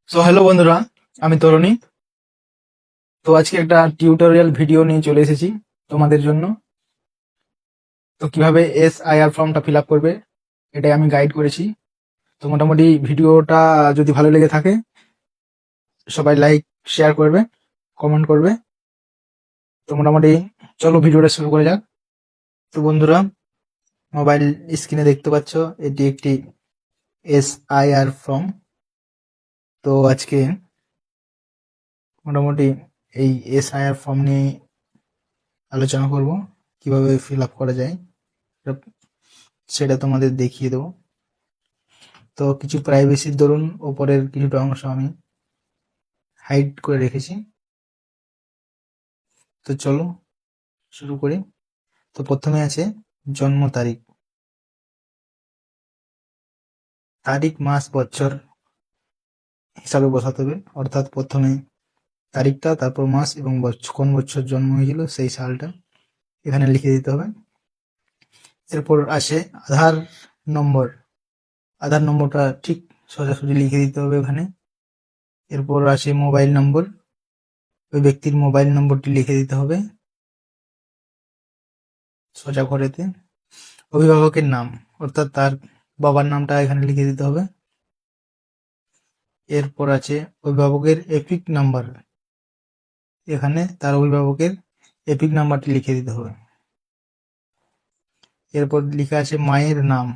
Hello বন্ধুরা, আমি তরুণী। তো আজকে একটা টিউটোরিয়াল ভিডিও নিয়ে চলে এসেছি তোমাদের জন্য। তো কিভাবে SIR ফর্মটা ফিল আপ করবে এটাই আমি গাইড করেছি। তো মোটামুটি ভিডিওটা যদি ভালো লেগে থাকে সবাই লাইক শেয়ার করবে, কমেন্ট করবে। তো মোটামুটি চলো ভিডিওটা শুরু করে যাক। তো বন্ধুরা, মোবাইল স্ক্রিনে দেখতে পাচ্ছ এটি একটি SIR ফর্ম। তো আজকে মোটামুটি এই SIR ফর্ম নিয়ে আলোচনা করব, কিভাবে ফিল আপ করা যায় সেটা তোমাদের দেখিয়ে দেবো। তো কিছু প্রাইভেসির দরুন ওপরের কিছুটা অংশ আমি হাইড করে রেখেছি। তো চলো শুরু করি। তো প্রথমে আছে জন্ম তারিখ, তারিখ মাস বছর হিসাবে বসাতে হবে। অর্থাৎ প্রথমে তারিখটা, তারপর মাস এবং কোন বছর জন্ম হয়েছিল সেই সালটা এখানে লিখে দিতে হবে। এরপর আসে আধার নম্বর, আধার নম্বরটা ঠিক সোজাসুজি লিখে দিতে হবে ওখানে। এরপর আসে মোবাইল নম্বর, ওই ব্যক্তির মোবাইল নম্বরটি লিখে দিতে হবে সোজা করেতে। অভিভাবকের নাম, অর্থাৎ তার বাবার নামটা এখানে লিখে দিতে হবে। এরপর আছে অভিভাবকের এপিক নাম্বার, এখানে তার অভিভাবকের এপিক নাম্বারটি লিখে দিতে হবে। এরপর লেখা আছে মায়ের নাম,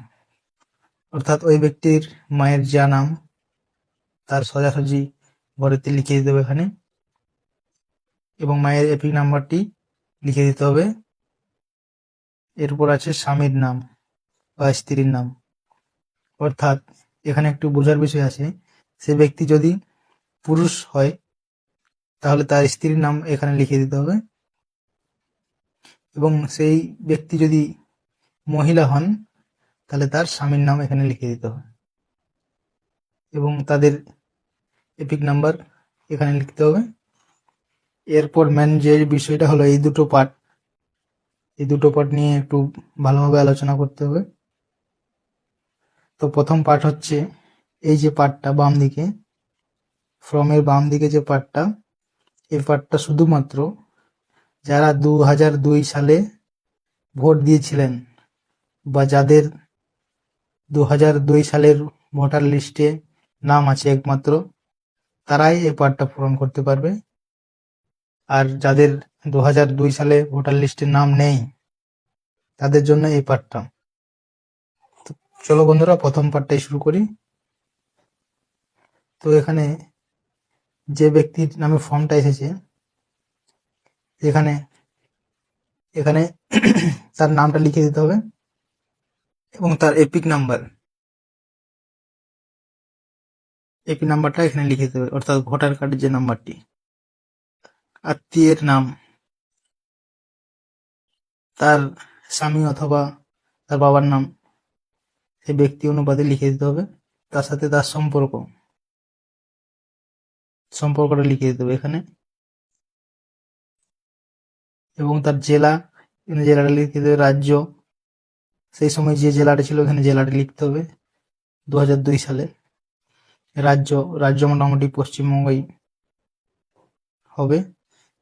অর্থাৎ ওই ব্যক্তির মায়ের যা নাম তার সোজাসুজি ঘরেতে লিখে দিতে হবে এখানে, এবং মায়ের এপিক নাম্বারটি লিখে দিতে হবে। এরপর আছে স্বামীর নাম বা স্ত্রীর নাম, অর্থাৎ এখানে একটু বোঝার বিষয় আছে, সে ব্যক্তি যদি পুরুষ হয় তাহলে তার স্ত্রীর নাম এখানে লিখে দিতে হবে, এবং সেই ব্যক্তি যদি মহিলা হন তাহলে তার স্বামীর নাম এখানে লিখে দিতে হবে, এবং তাদের এপিক নাম্বার এখানে লিখতে হবে। এরপর মেন যে বিষয়টা হলো এই দুটো পার্ট, এই দুটো পার্ট নিয়ে একটু ভালোভাবে আলোচনা করতে হবে। তো প্রথম পার্ট হচ্ছে এই যে পার্টটা বাম দিকে, ফর্মের বাম দিকে যে পার্টটা, এই পার্টটা শুধুমাত্র যারা 2002 সালে ভোট দিয়েছিলেন বা যাদের 2002 সালের ভোটার লিস্টে নাম আছে একমাত্র, তারাই এই পার্টটা পূরণ করতে পারবে। আর যাদের 2002 সালে ভোটার লিস্টে নাম নেই তাদের জন্য এই পার্টটা। তো চলো বন্ধুরা প্রথম পার্টটাই শুরু করি। তো এখানে যে ব্যক্তির নামে ফর্মটা এসেছে, এখানে এখানে তার নামটা লিখে দিতে হবে এবং তার এপিক নাম্বারটা এখানে লিখে দিতে হবে, অর্থাৎ ভোটার কার্ডের যে নাম্বারটি। আত্মীয়ের নাম, তার স্বামী অথবা তার বাবার নাম সেই ব্যক্তি অনুপাতে লিখে দিতে হবে। তার সাথে তার সম্পর্কটা লিখে দিতে হবে এখানে, এবং তার জেলা, এখানে জেলাটা লিখে দিতে হবে। রাজ্য, সেই সময় যে জেলাটা ছিল এখানে জেলাটা লিখতে হবে 2002 সালে। রাজ্য, রাজ্য মোটামুটি পশ্চিমবঙ্গই হবে।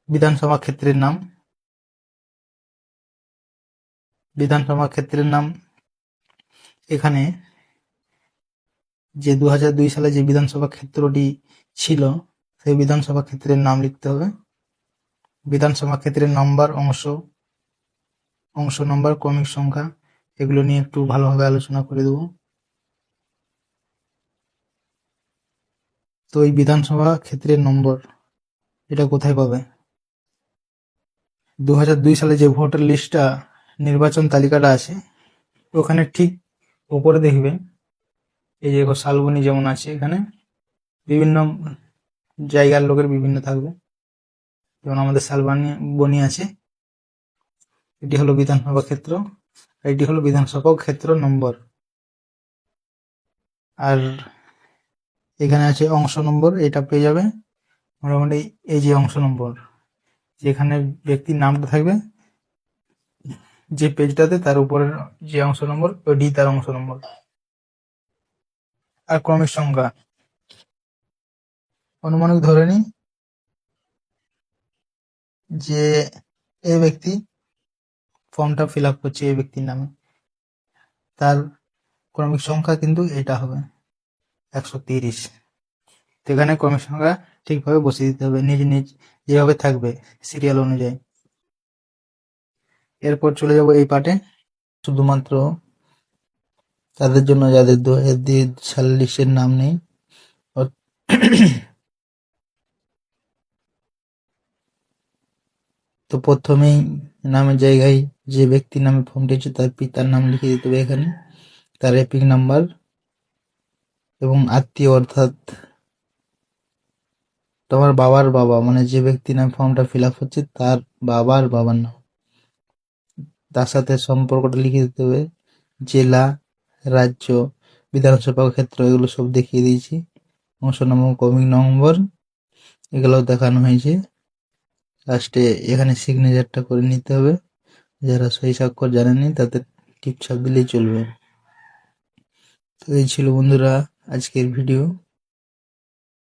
বিধানসভা ক্ষেত্রের নাম, বিধানসভা ক্ষেত্রের নাম এখানে যে 2002 সালে যে বিধানসভা ক্ষেত্রটি ছিল সেই বিধানসভা ক্ষেত্রের নাম লিখতে হবে। বিধানসভা ক্ষেত্রের নম্বর, অংশ নম্বর, ক্রমিক সংখ্যা, এগুলো নিয়ে একটু ভালোভাবে আলোচনা করে দেবো। তো এই বিধানসভা ক্ষেত্রের নম্বর এটা কোথায় পাবে? 2002 সালে যে ভোটার লিস্টটা, নির্বাচন তালিকাটা আছে ওখানে ঠিক উপরে দেখবে এই যে শালবনী যেমন আছে, এখানে বিভিন্ন জায়গার লোকের বিভিন্ন থাকবে। যেমন আমাদের শালবনী আছে, এটি হলো বিধানসভা ক্ষেত্র, আর এটি হলো বিধানসভা ক্ষেত্র নম্বর। আর এখানে আছে অংশ নম্বর, এটা পেয়ে যাবে মোটামুটি এই যে অংশ নম্বর, যেখানে ব্যক্তির নামটা থাকবে যে পেজটাতে, তার উপরের যে অংশ নম্বর ওইটি তার অংশ নম্বর। আর ক্রমিক সংখ্যা, অনুমানিক ধরে নিই যে এই ব্যক্তি ফর্মটা ফিল আপ করছে এই ব্যক্তির নামে, তার ক্রমিক সংখ্যা কিন্তু এটা হবে 130। তো এখানে ক্রমিক সংখ্যা ঠিকভাবে বসিয়ে দিতে হবে নিজ নিজ যেভাবে থাকবে সিরিয়াল অনুযায়ী। এরপর চলে যাব এই পার্টে, শুধুমাত্র তাদের জন্য যাদের 2002 সালের লিস্টের নাম নেই। তো প্রথমেই নামের জায়গায় যে ব্যক্তির নামে ফর্মটি আছে তার পিতার নাম লিখে দিতে হবে এখানে, তার এপিক নাম্বার এবং আত্মীয় অর্থাৎ তোমার বাবার বাবা, মানে যে ব্যক্তির নামে ফর্মটা ফিল আপ হচ্ছে তার বাবার বাবার নাম, তার সাথে সম্পর্কটা লিখে দিতে হবে, জেলা, রাজ্য, বিধানসভা ক্ষেত্র, এগুলো সব দেখিয়ে দিয়েছি। অংশ নম্বর, ক্রমিক নম্বর এগুলো দেখানো হয়েছে। লাস্টে এখানে সিগনেচারটা করে নিতে হবে, যারা সই স্বাক্ষর জানেননি তাদের টিপছাপ দিলেই চলবে। তো এই ছিল বন্ধুরা আজকের ভিডিও।